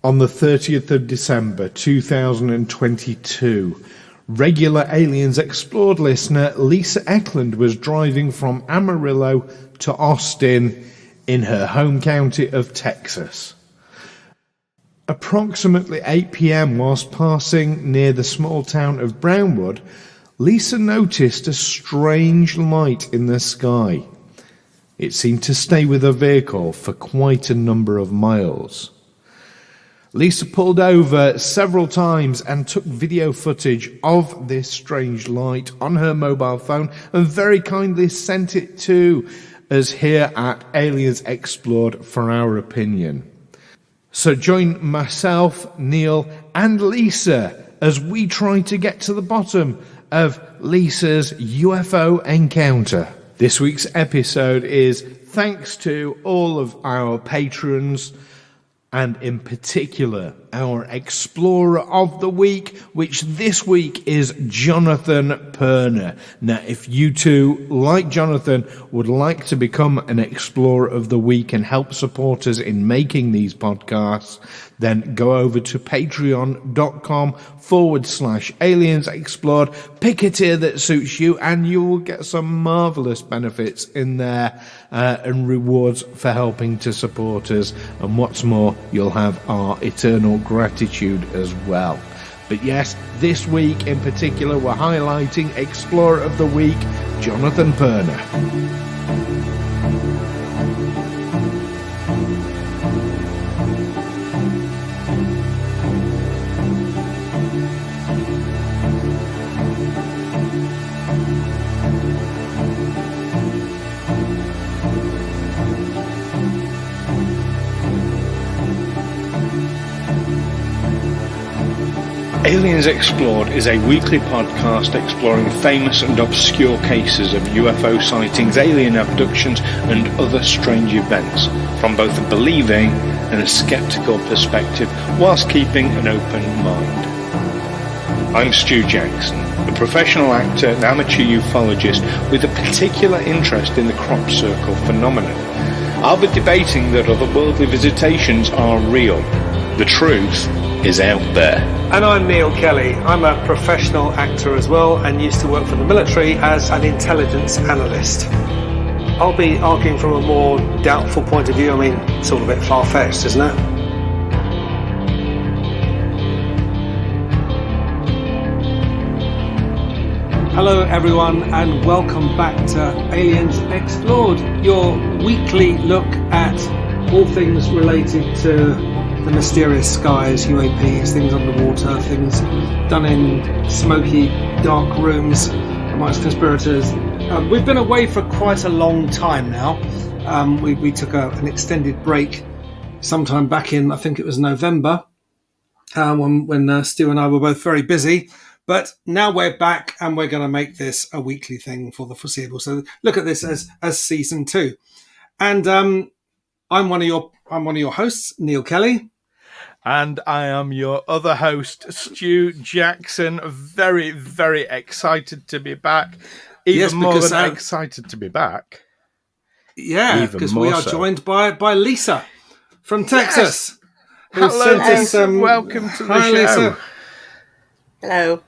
On the 30th of December 2022, regular Aliens Explored listener Lisa Eklund was driving from Amarillo to Austin in her home county of Texas. Approximately 8 p.m. whilst passing near the small town of Brownwood, Lisa noticed a strange light in the sky. It seemed to stay with her vehicle for quite a number of miles. Lisa pulled over several times and took video footage of this strange light on her mobile phone and very kindly sent it to us here at Aliens Explored for our opinion. So join myself, Neil, and Lisa as we try to get to the bottom of Lisa's UFO encounter. This week's episode is thanks to all of our patrons, and in particular our Explorer of the Week, which this week is Jonathan Perna. Now, if you too, like Jonathan, would like to become an Explorer of the Week and help support us in making these podcasts, then go over to patreon.com/Aliens Explored, pick a tier that suits you, and you will get some marvellous benefits in there and rewards for helping to support us. And what's more, you'll have our eternal gratitude as well. But yes, this week in particular, we're highlighting Explorer of the Week, Jonathan Perna. Aliens Explored is a weekly podcast exploring famous and obscure cases of UFO sightings, alien abductions, and other strange events from both a believing and a skeptical perspective, whilst keeping an open mind. I'm Stu Jackson, a professional actor and amateur ufologist with a particular interest in the crop circle phenomenon. I'll be debating that otherworldly visitations are real. The truth is out there. And I'm Neil Kelly. I'm a professional actor as well and used to work for the military as an intelligence analyst. I'll be arguing from a more doubtful point of view. I mean, it's all a bit far-fetched, isn't it? Hello everyone and welcome back to Aliens Explored, your weekly look at all things related to the mysterious skies, UAPs, things underwater, things done in smoky, dark rooms amongst conspirators. We've been away for quite a long time now. We took an extended break sometime back in, I think it was November, when Stu and I were both very busy. But now we're back and we're going to make this a weekly thing for the foreseeable. So look at this as season 2. And I'm one of your hosts, Neil Kelly. And I am your other host, Stu Jackson. Very, very excited to be back. Even more than excited to be back. Yeah, because we are joined by Lisa from Texas. Yes. Hello, Lisa. Welcome to the show. Lisa. Hello.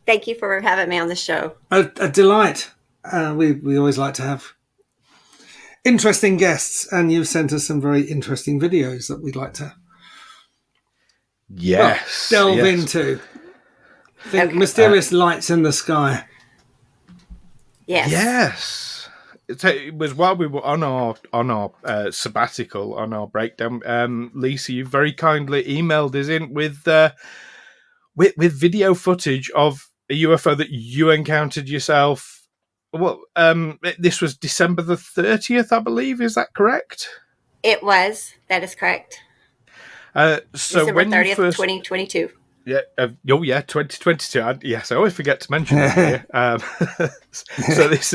Thank you for having me on the show. A delight. We always like to have interesting guests, and you've sent us some very interesting videos that we'd like to delve into. Mysterious lights in the sky. Yes. It was while we were on our sabbatical, on our breakdown. Lisa, you very kindly emailed us in with video footage of a UFO that you encountered yourself. Well, this was December the 30th, I believe. Is that correct? It was. That is correct. So December when 30th, you first... 2022. Yeah. 2022. Yes, I always forget to mention that here. So this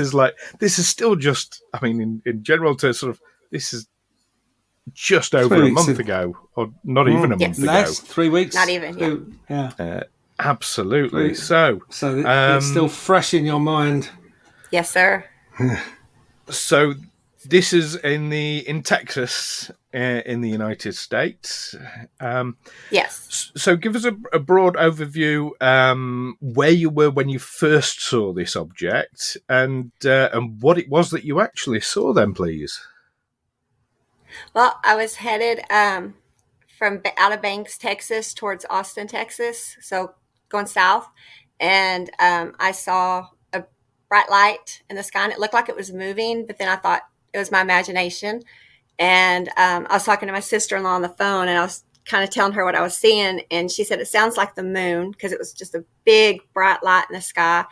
is still just, I mean, in general terms, sort of, this is just over a month ago, or not even a month ago. Less, 3 weeks. Not even, yeah. Absolutely. So it's still fresh in your mind. Yes, sir. So this is in Texas, in the United States. Yes. So give us a broad overview where you were when you first saw this object, and what it was that you actually saw. Then, please. Well, I was headed from Outer Banks, Texas, towards Austin, Texas. So going south, and I saw a bright light in the sky, and it looked like it was moving. But then I thought it was my imagination. And I was talking to my sister-in-law on the phone, and I was kind of telling her what I was seeing. And she said, it sounds like the moon, because it was just a big, bright light in the sky.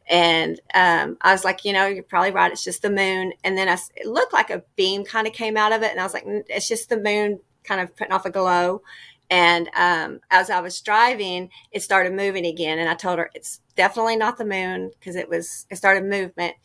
And I was like, you're probably right. It's just the moon. And then it looked like a beam kind of came out of it. And I was like, it's just the moon kind of putting off a glow. And as I was driving, it started moving again. And I told her it's definitely not the moon, because it started movement.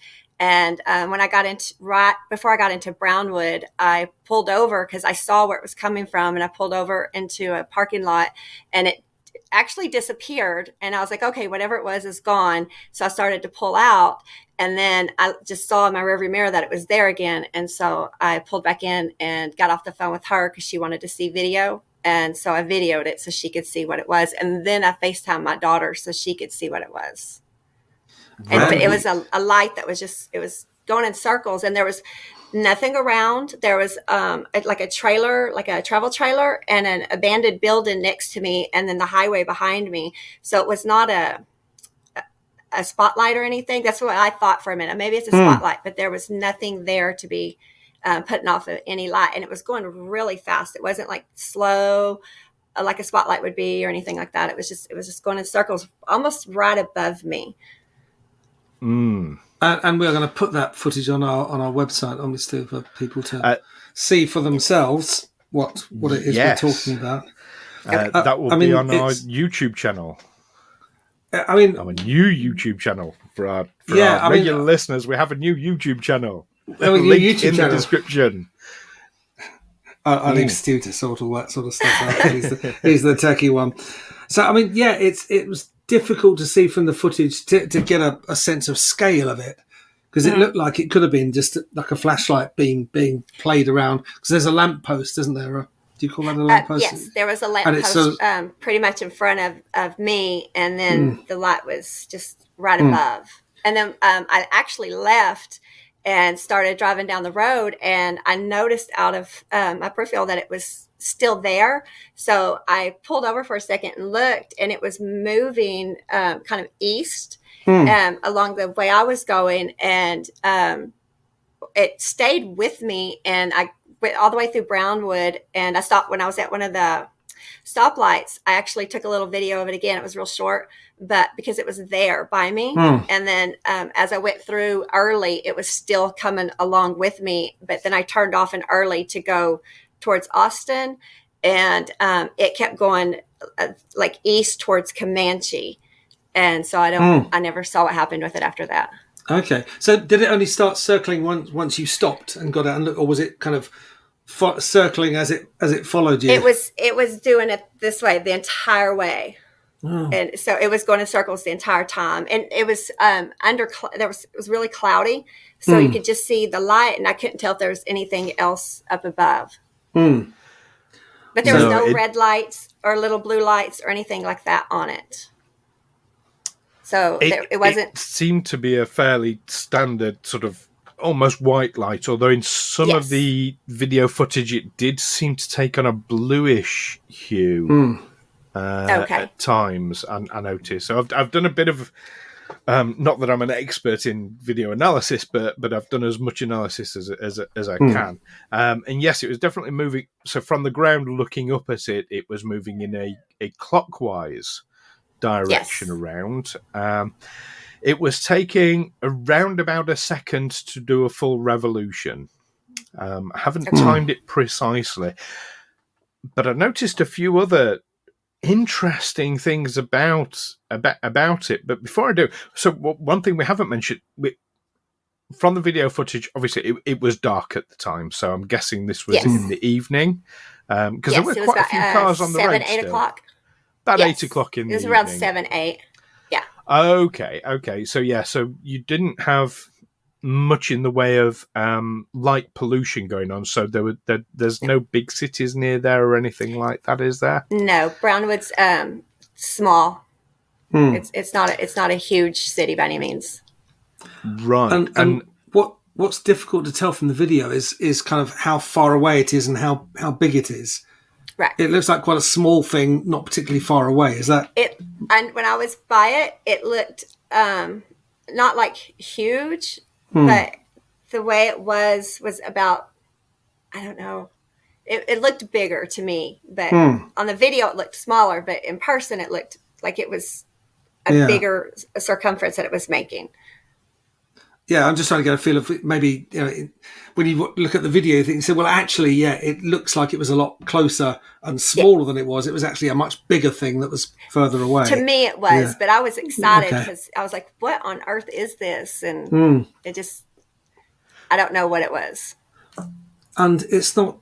And when I got right before I got into Brownwood, I pulled over because I saw where it was coming from, and I pulled over into a parking lot, and it actually disappeared. And I was like, okay, whatever it was is gone. So I started to pull out, and then I just saw in my rearview mirror that it was there again. And so I pulled back in and got off the phone with her because she wanted to see video. And so I videoed it so she could see what it was. And then I FaceTimed my daughter so she could see what it was. And it was a light that was it was going in circles, and there was nothing around. There was like a trailer, like a travel trailer, and an abandoned building next to me, and then the highway behind me. So it was not a spotlight or anything. That's what I thought for a minute. Maybe it's a spotlight, but there was nothing there to be putting off of any light. And it was going really fast. It wasn't like slow, like a spotlight would be or anything like that. It was just going in circles almost right above me. And we're going to put that footage on our website, obviously, for people to see for themselves what it is we're talking about. That will be on our YouTube channel. Our new YouTube channel for our regular listeners. We have a new YouTube channel. Link in the description. I'll leave Stu to sort all that sort of stuff out. He's the techie one. So, it was difficult to see from the footage to get a sense of scale of it, because it looked like it could have been just like a flashlight beam being played around, because there's a lamppost, isn't there? Do you call that a lamppost? Yes, there was a lamppost pretty much in front of me, and then the light was just right above. And then I actually left and started driving down the road, and I noticed out of my peripheral that it was still there. So I pulled over for a second and looked, and it was moving kind of east along the way I was going. And it stayed with me, and I went all the way through Brownwood, and I stopped when I was at one of the stoplights. I actually took a little video of it again. It was real short, but because it was there by me. And then as I went through early, it was still coming along with me. But then I turned off in early to go towards Austin, and it kept going like east towards Comanche. And so I never saw what happened with it after that. Okay. So did it only start circling once you stopped and got out and looked, or was it kind of circling as it followed you? It was doing it this way the entire way. And so it was going in circles the entire time, and it was it was really cloudy, so you could just see the light, and I couldn't tell if there was anything else up above. But there was no red lights or little blue lights or anything like that on it. So it wasn't. It seemed to be a fairly standard sort of almost white light, although in some of the video footage it did seem to take on a bluish hue at times. I noticed. So I've done a bit of. Not that I'm an expert in video analysis, but I've done as much analysis as I can. And yes, it was definitely moving. So from the ground looking up at it, it was moving in a clockwise direction around. It was taking around about a second to do a full revolution. I haven't timed it precisely, but I noticed a few other interesting things about it. But before I do, so one thing we haven't mentioned, from the video footage, obviously it was dark at the time, so I'm guessing this was in the evening, because there were quite a few cars on the road. 8 o'clock. About 8 o'clock in the evening. It was around 7, 8. Yeah. Okay. So so you didn't have much in the way of light pollution going on. So there's no big cities near there or anything like that, is there? No, Brownwood's small. It's not a huge city by any means. Right. And what's difficult to tell from the video is kind of how far away it is and how big it is. Right. It looks like quite a small thing, not particularly far away. Is that it? And when I was by it looked not like huge, but the way it was about, I don't know. It looked bigger to me, but on the video it looked smaller. But in person, it looked like it was a bigger circumference that it was making. Yeah, I'm just trying to get a feel of maybe, when you look at the video, you say, well, actually, yeah, it looks like it was a lot closer and smaller than it was. It was actually a much bigger thing that was further away. To me, it was, but I was excited because I was like, what on earth is this? And it just, I don't know what it was. And it's not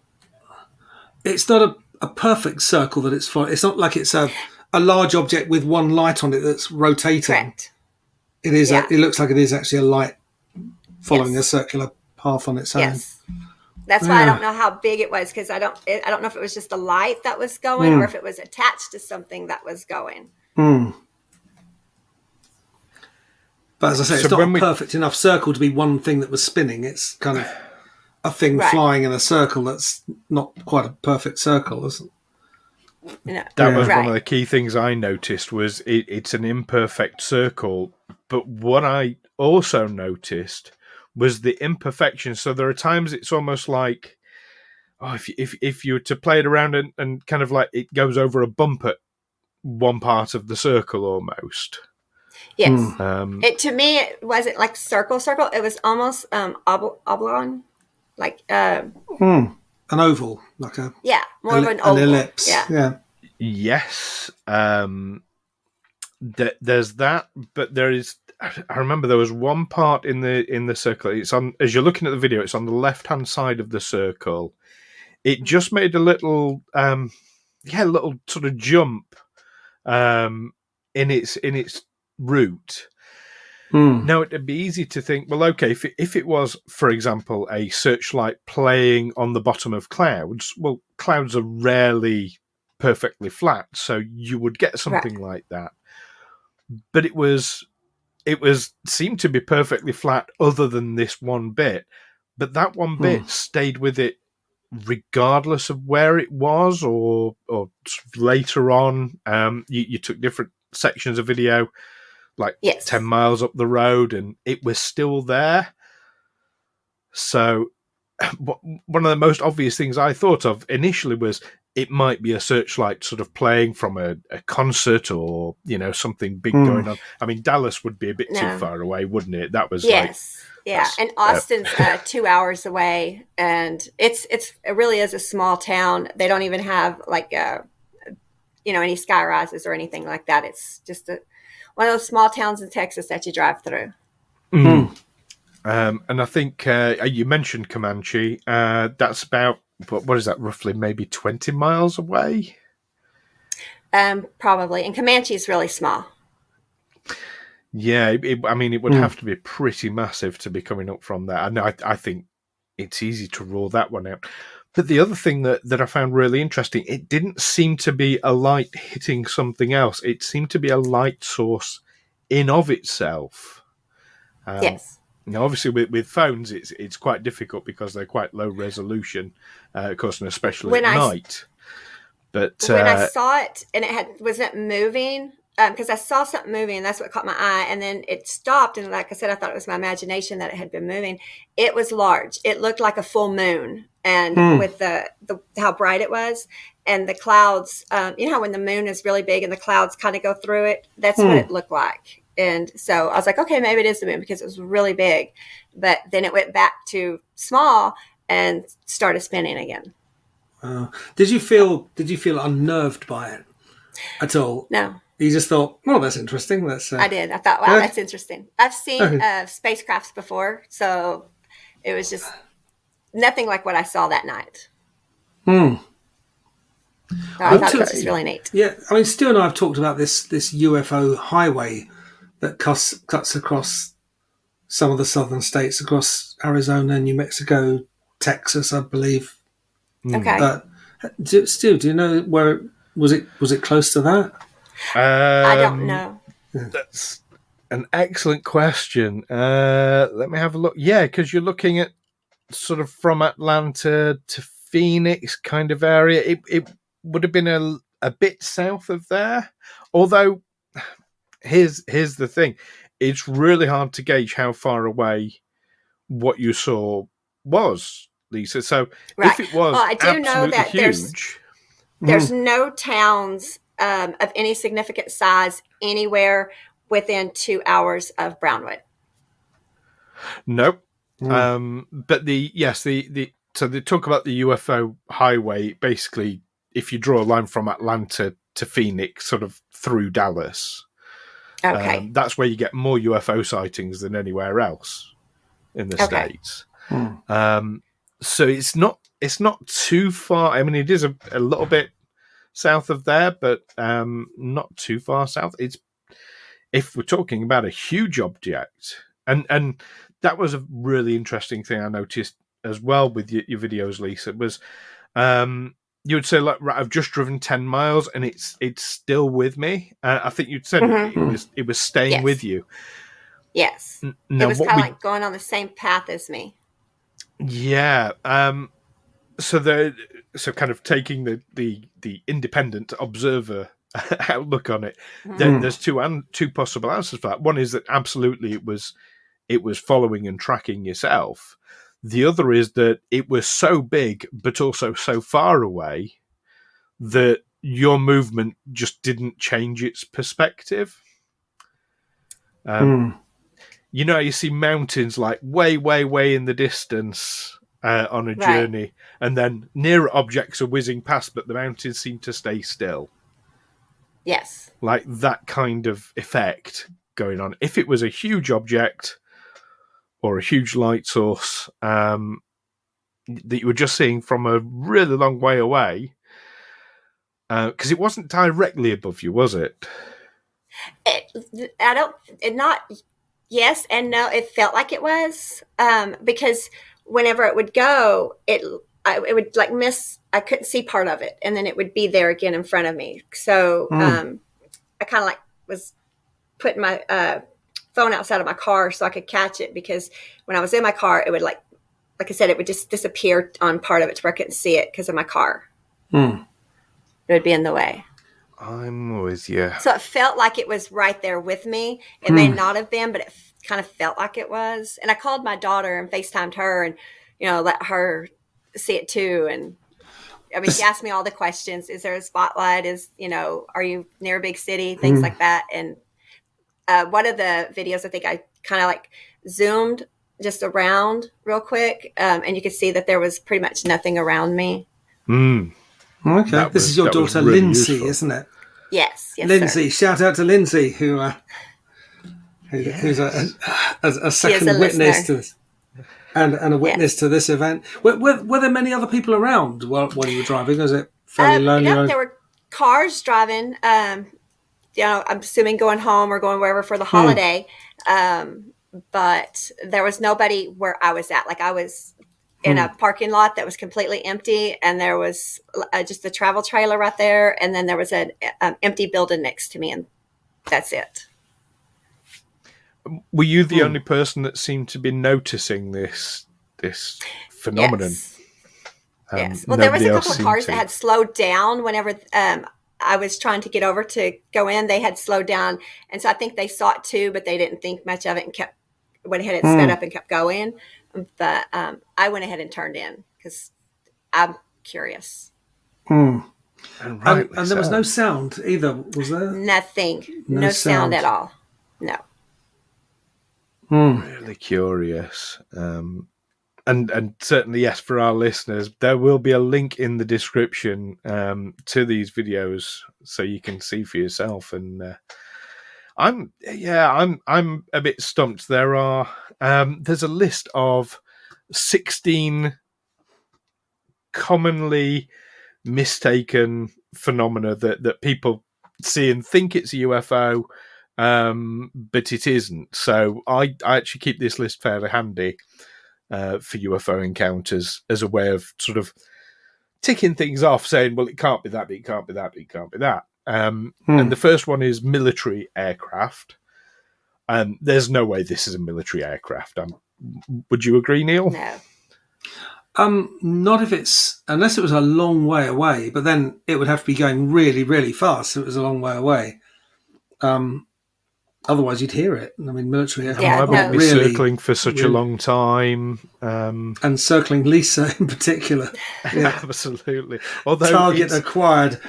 a perfect circle that it's for. It's not like it's a large object with one light on it that's rotating. Correct. It is. It looks like it is actually a light following a circular path on its own. Yes, that's why I don't know how big it was, because I don't know if it was just the light that was going or if it was attached to something that was going. But as I say, it's not a perfect enough circle to be one thing that was spinning. It's kind of a thing flying in a circle that's not quite a perfect circle, isn't it? No. That was one of the key things I noticed was it's an imperfect circle. But what I also noticed was the imperfection. So there are times it's almost like, if you were to play it around and kind of like it goes over a bump at one part of the circle almost. Yes. To me, it wasn't like circle. It was almost oblong, like an oval, like more of an oval. An ellipse. Yeah. Yes. There's that, but there is. I remember there was one part in the circle. It's on, as you're looking at the video, it's on the left hand side of the circle. It just made a little little sort of jump in its route. Now it'd be easy to think, well, okay, if it was, for example, a searchlight playing on the bottom of clouds, well, clouds are rarely perfectly flat, so you would get something like that. But it seemed to be perfectly flat other than this one bit. But that one bit stayed with it regardless of where it was or later on. You took different sections of video, like 10 miles up the road, and it was still there. So one of the most obvious things I thought of initially was it might be a searchlight sort of playing from a concert or, something big going on. I mean, Dallas would be a bit too far away, wouldn't it? That was and Austin's 2 hours away, and it really is a small town. They don't even have like any sky rises or anything like that. It's just one of those small towns in Texas that you drive through. And I think you mentioned Comanche. That's about, what is that, roughly maybe 20 miles away? Probably. And Comanche is really small. Yeah, it would have to be pretty massive to be coming up from there. And I think it's easy to rule that one out. But the other thing that I found really interesting, it didn't seem to be a light hitting something else. It seemed to be a light source in of itself. Yes. Now, obviously, with phones, it's quite difficult because they're quite low resolution, of course, and especially at night. But when I saw it and it wasn't moving, because I saw something moving, and that's what caught my eye, and then it stopped. And like I said, I thought it was my imagination that it had been moving. It was large. It looked like a full moon, and with the how bright it was, and the clouds. How when the moon is really big and the clouds kind of go through it, that's what it looked like. And so I was like, okay, maybe it is the moon because it was really big. But then it went back to small and started spinning again. Did you feel unnerved by it at all? No. You just thought, well, that's interesting. I did. I thought, wow, that's interesting. I've seen spacecrafts before, so it was just nothing like what I saw that night. So I thought it was just really neat. Yeah, I mean, Stu and I have talked about this UFO highway that cuts across some of the southern states across Arizona, New Mexico, Texas, I believe. Okay. Stu, do you know where was it? Was it close to that? I don't know. That's an excellent question. Let me have a look. Yeah, because you're looking at sort of from Atlanta to Phoenix kind of area. It would have been a bit south of there. Although, here's the thing. It's really hard to gauge how far away what you saw was, Lisa. So Right. if it was Well, I do know absolutely that huge... there's no towns of any significant size anywhere within 2 hours of Brownwood. Nope. But so they talk about the UFO highway. Basically, if you draw a line from Atlanta to Phoenix, sort of through Dallas, Okay. that's where you get more UFO sightings than anywhere else in the States. So it's not too far. I mean, it is a little bit south of there, but not too far south. It's, if we're talking about a huge object, and that was a really interesting thing I noticed as well with your videos, Lisa, was you would say, like, right, I've just driven 10 miles and it's still with me. I think you'd said it was staying Yes. with you. Yes. Now, it was kind of like going on the same path as me. Yeah. So kind of taking the independent observer outlook on it, there's two possible answers for that. One is that absolutely it was following and tracking yourself. The other is that it was so big but also so far away that your movement just didn't change its perspective. You know, you see mountains like way in the distance on a journey, and then nearer objects are whizzing past, but the mountains seem to stay still. Yes. Like that kind of effect going on. If it was a huge object or a huge light source that you were just seeing from a really long way away, because it wasn't directly above you, was it? Yes and no. It felt like it was, because whenever it would go, it would like miss. I couldn't see part of it, and then it would be there again in front of me. So I kind of like was putting my phone outside of my car so I could catch it, because when I was in my car, it would like I said, it would just disappear on part of it to where I couldn't see it because of my car. It would be in the way. I'm with you. So it felt like it was right there with me. It may not have been, but it kind of felt like it was. And I called my daughter and FaceTimed her and, let her see it too. And I mean, she asked me all the questions. Is there a spotlight? Are you near a big city? Things like that. And one of the videos, I think I kind of like zoomed just around real quick. And you could see that there was pretty much nothing around me. Okay, this is your daughter, really Lindsay, useful. Isn't it? Yes, Lindsay. Sir. Shout out to Lindsay, who's a second witness to this, and a witness to this event. Were there many other people around while you were driving? Was it fairly lonely? No, there were cars driving. I'm assuming going home or going wherever for the holiday. But there was nobody where I was at. Like I was in a parking lot that was completely empty, and there was just a travel trailer right there, and then there was an empty building next to me, and that's it. Were you the only person that seemed to be noticing this phenomenon? Yes. Well, there was a couple of cars that had slowed down whenever I was trying to get over to go in. They had slowed down, and so I think they saw it too, but they didn't think much of it and went ahead and sped up and kept going. But I went ahead and turned in because I'm curious. And there was no sound either, was there? Nothing. No sound at all. No. Really curious. And certainly, yes, for our listeners, there will be a link in the description to these videos so you can see for yourself. And I'm a bit stumped. There's a list of 16 commonly mistaken phenomena that people see and think it's a UFO, but it isn't. So I actually keep this list fairly handy for UFO encounters as a way of sort of ticking things off, saying, well, it can't be that, it can't be that, it can't be that. And the first one is military aircraft. There's no way this is a military aircraft. Would you agree, Neil? No. Not if it's, unless it was a long way away, but then it would have to be going really, really fast if it was a long way away. Otherwise, you'd hear it. I mean, military aircraft. Yeah, I wouldn't be really, circling for such a long time. And circling Lisa in particular. Yeah. Absolutely. Although Target acquired.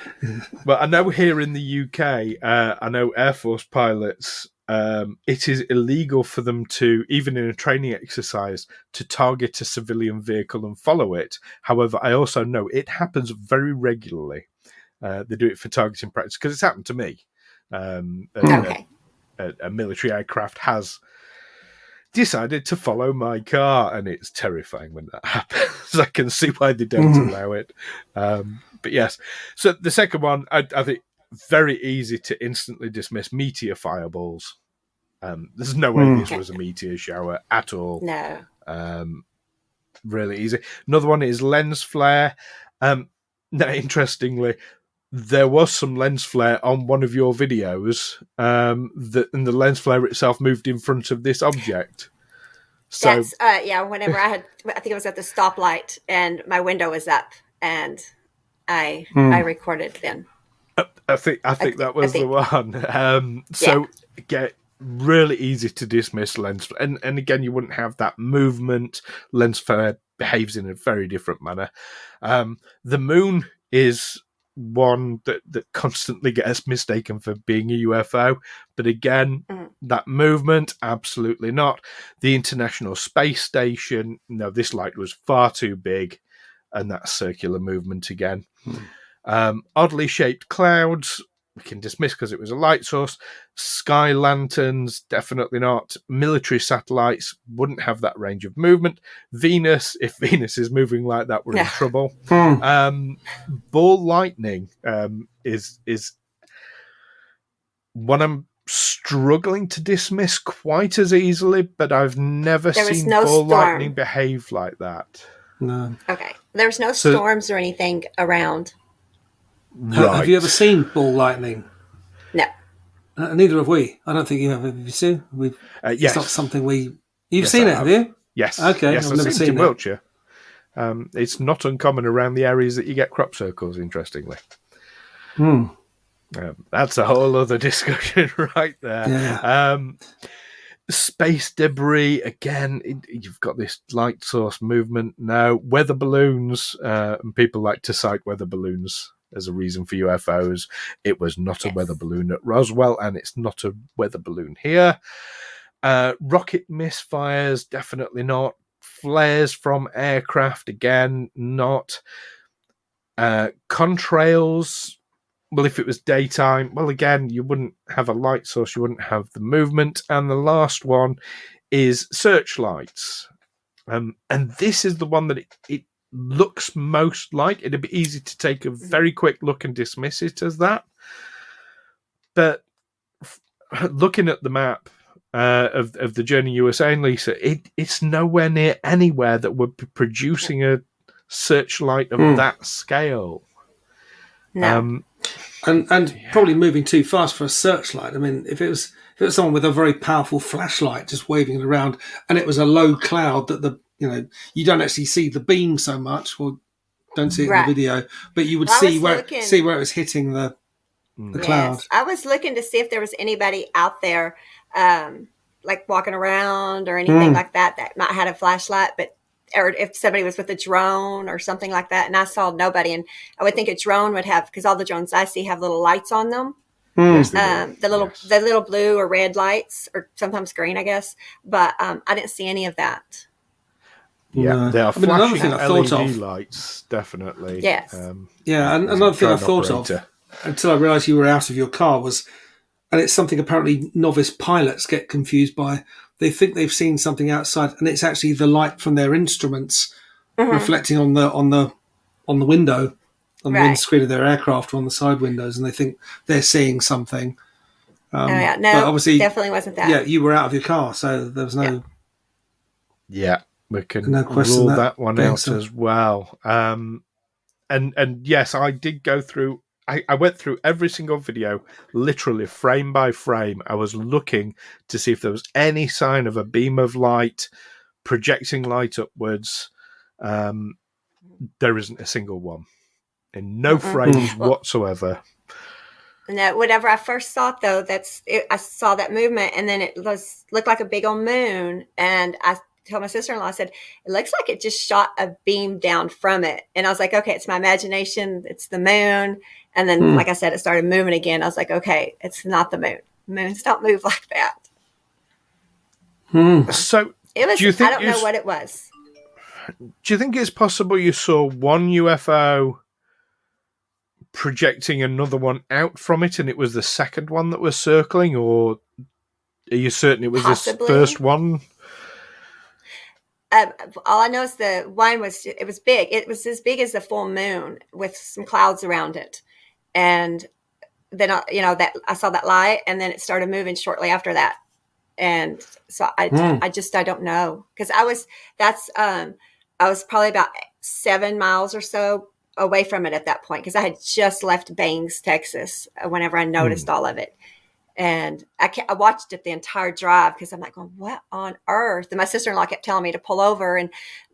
But I know here in the UK, I know Air Force pilots, it is illegal for them to, even in a training exercise, to target a civilian vehicle and follow it. However, I also know it happens very regularly. They do it for targeting practice, because it's happened to me. Okay. A military aircraft has decided to follow my car, and it's terrifying when that happens. I can see why they don't allow it. But yes, so the second one, I think very easy to instantly dismiss: meteor fireballs. There's no way this was a meteor shower at all. No. Really easy. Another one is lens flare. Now, interestingly, there was some lens flare on one of your videos, and the lens flare itself moved in front of this object. So That's whenever I think it was at the stoplight and my window was up, and I recorded then. I think that was the one. Get really easy to dismiss lens flare, and again, you wouldn't have that movement. Lens flare behaves in a very different manner. The moon is one that constantly gets mistaken for being a UFO, but again, that movement, absolutely not. The International Space Station, no, this light was far too big, and that circular movement again. Oddly shaped clouds, we can dismiss because it was a light source. Sky lanterns, definitely not. Military satellites wouldn't have that range of movement. Venus, if Venus is moving like that, we're in trouble. Ball lightning is one I'm struggling to dismiss quite as easily, but I've never seen ball lightning behave like that. No. Okay. There was no storms or anything around. Right. Have you ever seen ball lightning? No. Neither have we. I don't think you have. Have you seen? Yes. It's not something you've seen it, have you? Yes. Okay. Yes, I've never seen it. In Wiltshire. It's not uncommon around the areas that you get crop circles, interestingly. That's a whole other discussion right there. Yeah. Space debris, again, you've got this light source movement now. Weather balloons, and people like to cite weather balloons as a reason for UFOs. It was not a weather balloon at Roswell, and it's not a weather balloon here. Rocket misfires, definitely not. Flares from aircraft, again, not. Contrails, well, if it was daytime, well, again, you wouldn't have a light source, you wouldn't have the movement. And the last one is searchlights. And this is the one that it looks most like. It'd be easy to take a very quick look and dismiss it as that. But looking at the map of the Journey USA and Lisa, it's nowhere near anywhere that would be producing a searchlight of that scale. No. And probably moving too fast for a searchlight. I mean, if it was someone with a very powerful flashlight just waving it around, and it was a low cloud that you don't actually see the beam so much, or don't see it in the video, but you would see where it was hitting the cloud. Yes. I was looking to see if there was anybody out there, like walking around or anything like that might have a flashlight, or if somebody was with a drone or something like that, and I saw nobody. And I would think a drone would have, because all the drones I see have little lights on them. Yes, the little blue or red lights, or sometimes green, I guess. But I didn't see any of that. Yeah, they are flashing another thing I thought LED of, lights, definitely. Yes. And another thing I thought of, until I realised you were out of your car, was, and it's something apparently novice pilots get confused by. They think they've seen something outside, and it's actually the light from their instruments reflecting on the window, on the windscreen of their aircraft, or on the side windows, and they think they're seeing something. yeah, no, but obviously, definitely wasn't that. yeah, you were out of your car, so there was no Yeah, we can no question rule that that one being out so. as well. And yes, I did go through. I went through every single video, literally frame by frame. I was looking to see if there was any sign of a beam of light projecting light upwards. There isn't a single one in no frames Well, whatsoever. no, whenever I first saw it, though, I saw that movement, and then looked like a big old moon, and I told my sister-in-law, I said, it looks like it just shot a beam down from it, and I was like, okay, it's my imagination, it's the moon, and then, like I said, it started moving again. I was like, okay, it's not the moon. Moons don't move like that. So, It was. do you think I don't know what it was. Do you think it's possible you saw one UFO projecting another one out from it, and it was the second one that was circling, or are you certain it was Possibly. this first one? All I know is the one it was big. It was as big as the full moon with some clouds around it, and then that I saw that light, and then it started moving shortly after that, and so I don't know, because I was probably about 7 miles or so away from it at that point, because I had just left Bangs, Texas, whenever I noticed all of it. And I watched it the entire drive, because I'm like, going, what on earth? And my sister-in-law kept telling me to pull over,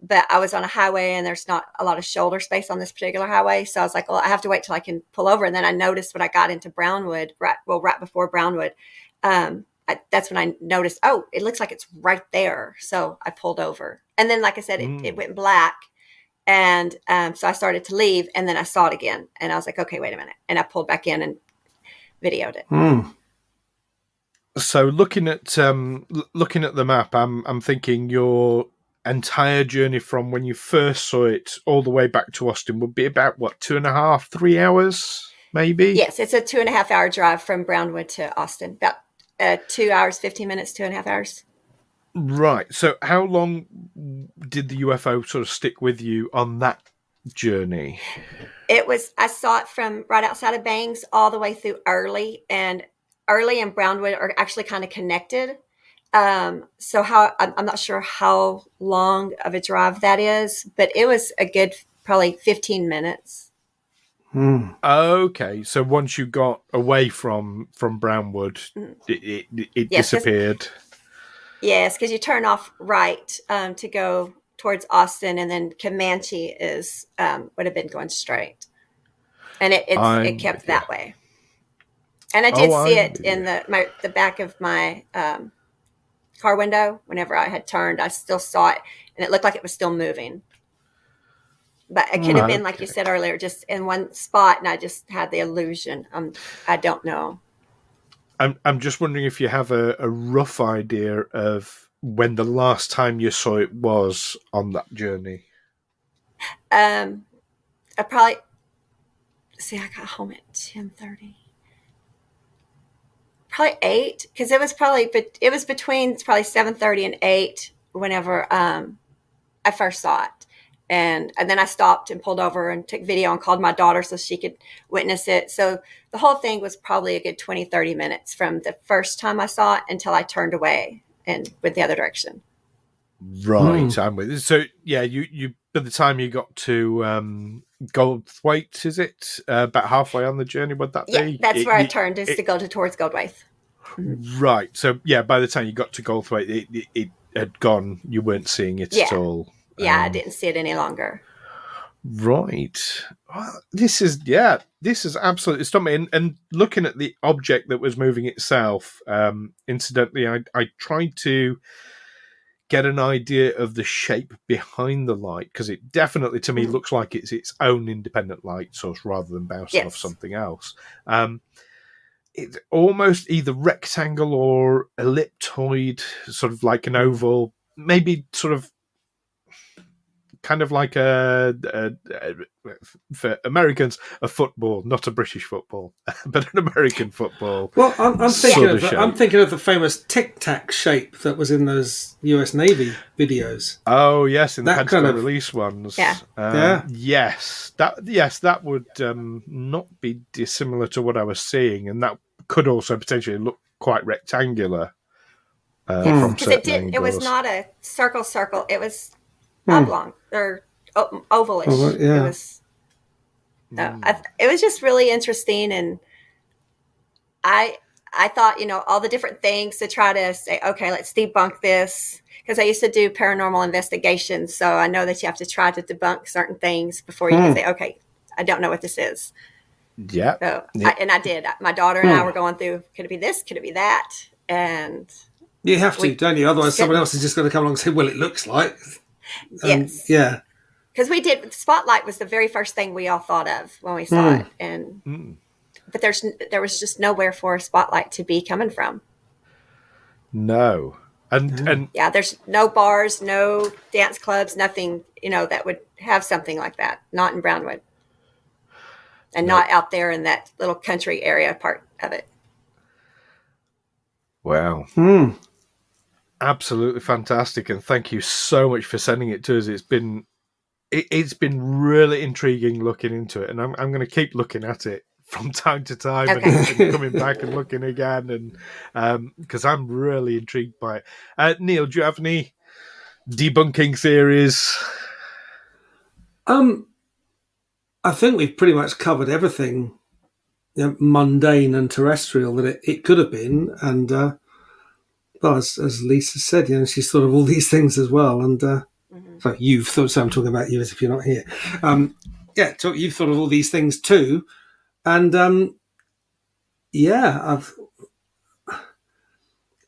but I was on a highway, and there's not a lot of shoulder space on this particular highway. So I was like, well, I have to wait till I can pull over. And then I noticed when I got into Brownwood, right before Brownwood, that's when I noticed, oh, it looks like it's right there. So I pulled over. And then, like I said, it went black. And so I started to leave, and then I saw it again. And I was like, okay, wait a minute. And I pulled back in and videoed it. So looking at the map, I'm thinking your entire journey from when you first saw it all the way back to Austin would be about, what, 2.5, 3 hours, maybe? Yes, it's a 2.5 hour drive from Brownwood to Austin. About 2 hours, 15 minutes, 2.5 hours. Right. So how long did the UFO sort of stick with you on that journey? I saw it from right outside of Bangs all the way through Early, and Early and Brownwood are actually kind of connected. So I'm not sure how long of a drive that is, but it was a good probably 15 minutes. Okay, so once you got away from Brownwood, it disappeared. Yes, because you turn off right to go towards Austin, and then Comanche would have been going straight, and it kept that way. And I did see it in the back of my car window. Whenever I had turned, I still saw it, and it looked like it was still moving. But it could have been, like you said earlier, just in one spot, and I just had the illusion. I don't know. I'm just wondering if you have a rough idea of when the last time you saw it was on that journey. I probably I got home at 10:30. Probably 8, because it was between probably 7:30 and 8 whenever I first saw it. And then I stopped and pulled over and took video and called my daughter so she could witness it. So the whole thing was probably a good 20, 30 minutes from the first time I saw it until I turned away and went the other direction. Right, I'm with you. So, yeah, you by the time you got to Goldthwaite, is it? About halfway on the journey, would that be? Yeah, that's where I turned, to go towards Goldthwaite. Right, so, yeah, by the time you got to Goldthwaite, it had gone. You weren't seeing it at all. Yeah, I didn't see it any longer. Right. Well, this is absolutely stunning. And looking at the object that was moving itself, incidentally, I tried to get an idea of the shape behind the light, because it definitely, to me, looks like it's its own independent light source rather than bouncing off something else. It's almost either rectangle or elliptoid, sort of like an oval, maybe sort of kind of like for Americans, a football, not a British football, but an American football. Well, I'm thinking of the famous Tic Tac shape that was in those US Navy videos. Oh yes, in the Pentagon kind of release ones. Yeah. Yes, that would not be dissimilar to what I was seeing, and that could also potentially look quite rectangular Yes, from because certain it was angles. not a circle. It was oblong or ovalish. Oh, yeah. It was. It was just really interesting, and I thought, all the different things to try to say, okay, let's debunk this, because I used to do paranormal investigations, so I know that you have to try to debunk certain things before you can say, okay, I don't know what this is. Yeah. So I did. My daughter and I were going through, could it be this? Could it be that? And You have to, don't you? Otherwise, someone else is just going to come along and say, well, it looks like. Yes. Yeah. Because Spotlight was the very first thing we all thought of when we saw it. And but there was just nowhere for a spotlight to be coming from. No. And Yeah, there's no bars, no dance clubs, nothing, that would have something like that. Not in Brownwood. And not out there in that little country area part of it. wow. Absolutely fantastic, and thank you so much for sending it to us. It's been really intriguing looking into it, and I'm going to keep looking at it from time to time and coming back and looking again, and because I'm really intrigued by it. Neil, do you have any debunking theories? I think we've pretty much covered everything mundane and terrestrial that it could have been, and well, as Lisa said, she's thought of all these things as well, and so you've thought. So I'm talking about you as if you're not here. You've thought of all these things too, and I'm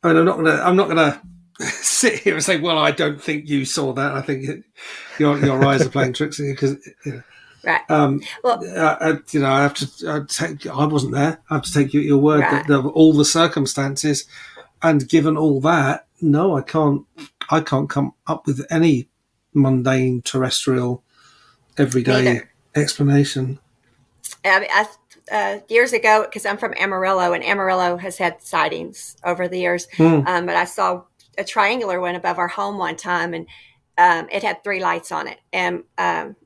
not gonna sit here and say, well, I don't think you saw that. I think your eyes are playing tricks on you because. Right. I have to take. I wasn't there. I have to take you at your word that of all the circumstances, and given all that, no, I can't come up with any mundane, terrestrial, everyday explanation. Years ago, because I'm from Amarillo, and Amarillo has had sightings over the years, but I saw a triangular one above our home one time, and it had 3 lights on it. And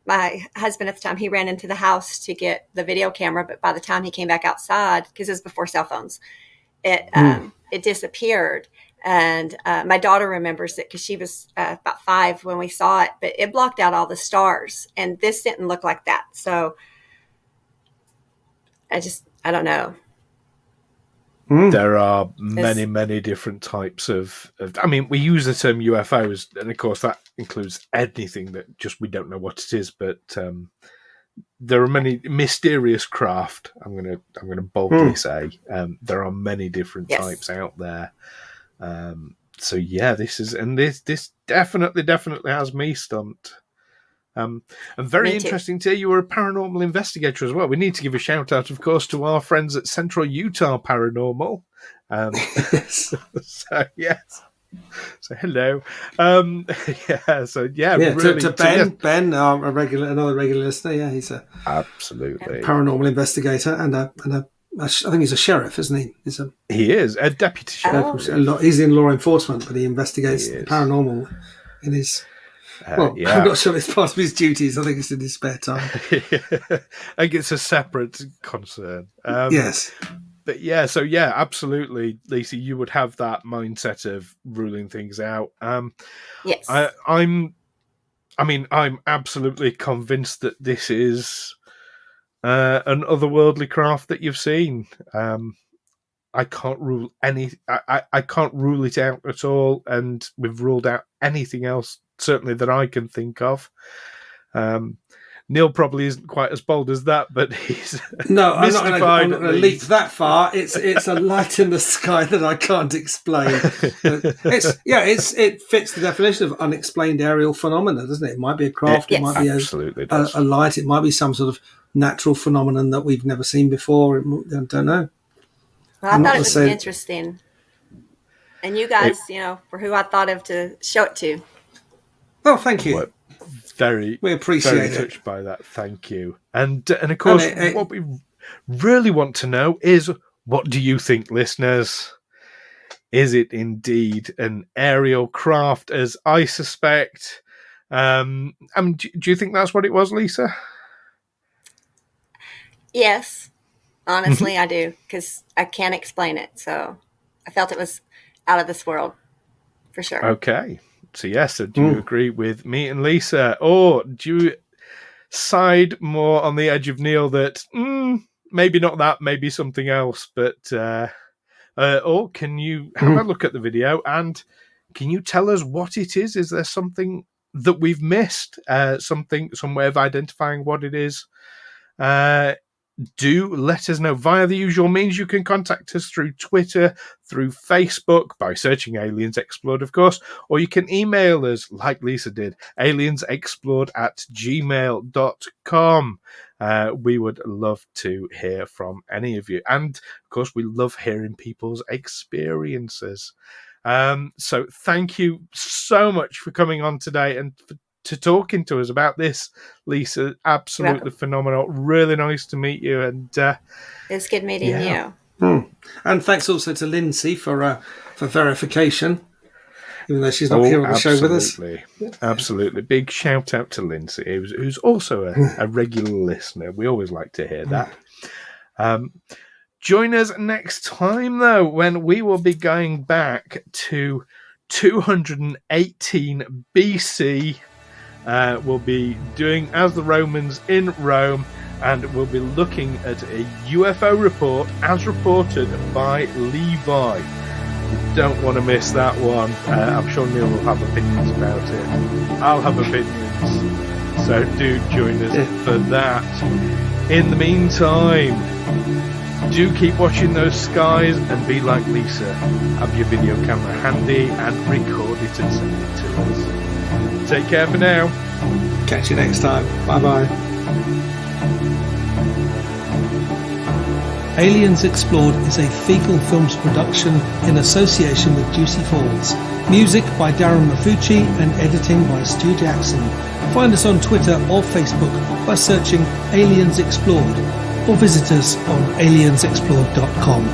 my husband at the time, he ran into the house to get the video camera, but by the time he came back outside, because it was before cell phones, it disappeared. And my daughter remembers it because she was about 5 when we saw it, but it blocked out all the stars, and this didn't look like that. So I don't know. There are many different types of. I mean, we use the term UFOs, and of course that includes anything that just we don't know what it is. But there are many mysterious craft. I'm gonna boldly say there are many different types out there. So yeah, this definitely has me stumped. And very interesting to hear you were a paranormal investigator as well. We need to give a shout out, of course, to our friends at Central Utah Paranormal. So yes, so hello. Really, to Ben, another regular listener. Yeah, he's a absolutely paranormal investigator and I think he's a sheriff, isn't he? He is a deputy sheriff. He's in law enforcement, but he investigates the paranormal in his. I'm not sure it's part of his duties. I think it's in his spare time. I think it's a separate concern. Yes. But absolutely, Lisa, you would have that mindset of ruling things out. Yes. I'm absolutely convinced that this is an otherworldly craft that you've seen. I can't rule I can't rule it out at all, and we've ruled out anything else certainly that I can think of. Neil probably isn't quite as bold as that, but he's I'm not going to leap that far. It's a light in the sky that I can't explain. It fits the definition of unexplained aerial phenomena, doesn't it? It might be a craft, it might be a light, it might be some sort of natural phenomenon that we've never seen before. I don't know. Well, I thought it was interesting. And you guys, were who I thought of to show it to. Oh, thank you. We appreciate very it. Touched by that. Thank you. And of course, what we really want to know is, what do you think, listeners? Is it indeed an aerial craft, as I suspect? Do you think that's what it was, Lisa? Yes. Honestly, I do, because I can't explain it. So I felt it was out of this world, for sure. Okay. So, yes, so do you agree with me and Lisa? Or do you side more on the edge of Neil that maybe not that, maybe something else? But, or can you have a look at the video and can you tell us what it is? Is there something that we've missed? Some way of identifying what it is? Do let us know via the usual means. You can contact us through Twitter, through Facebook, by searching Aliens Explored, of course, or you can email us, like Lisa did, aliensexplored@gmail.com. We would love to hear from any of you. And, of course, we love hearing people's experiences. So thank you so much for coming on today and to talking to us about this, Lisa. Absolutely phenomenal. Really nice to meet you. And it's good meeting you. And thanks also to Lindsay for verification, even though she's not here on the show with us. Absolutely. Big shout out to Lindsay, who's also a regular listener. We always like to hear that. Join us next time, though, when we will be going back to 218 BC. We'll be doing As the Romans in Rome, and we'll be looking at a UFO report as reported by Levi. You don't want to miss that one. I'm sure Neil will have opinions about it. I'll have opinions. So do join us for that. In the meantime, do keep watching those skies and be like Lisa. Have your video camera handy and record it and send it to us. Take care for now. Catch you next time. Bye-bye. Aliens Explored is a Fecal Films production in association with Juicy Falls. Music by Darren Mafucci and editing by Stu Jackson. Find us on Twitter or Facebook by searching Aliens Explored, or visit us on aliensexplored.com.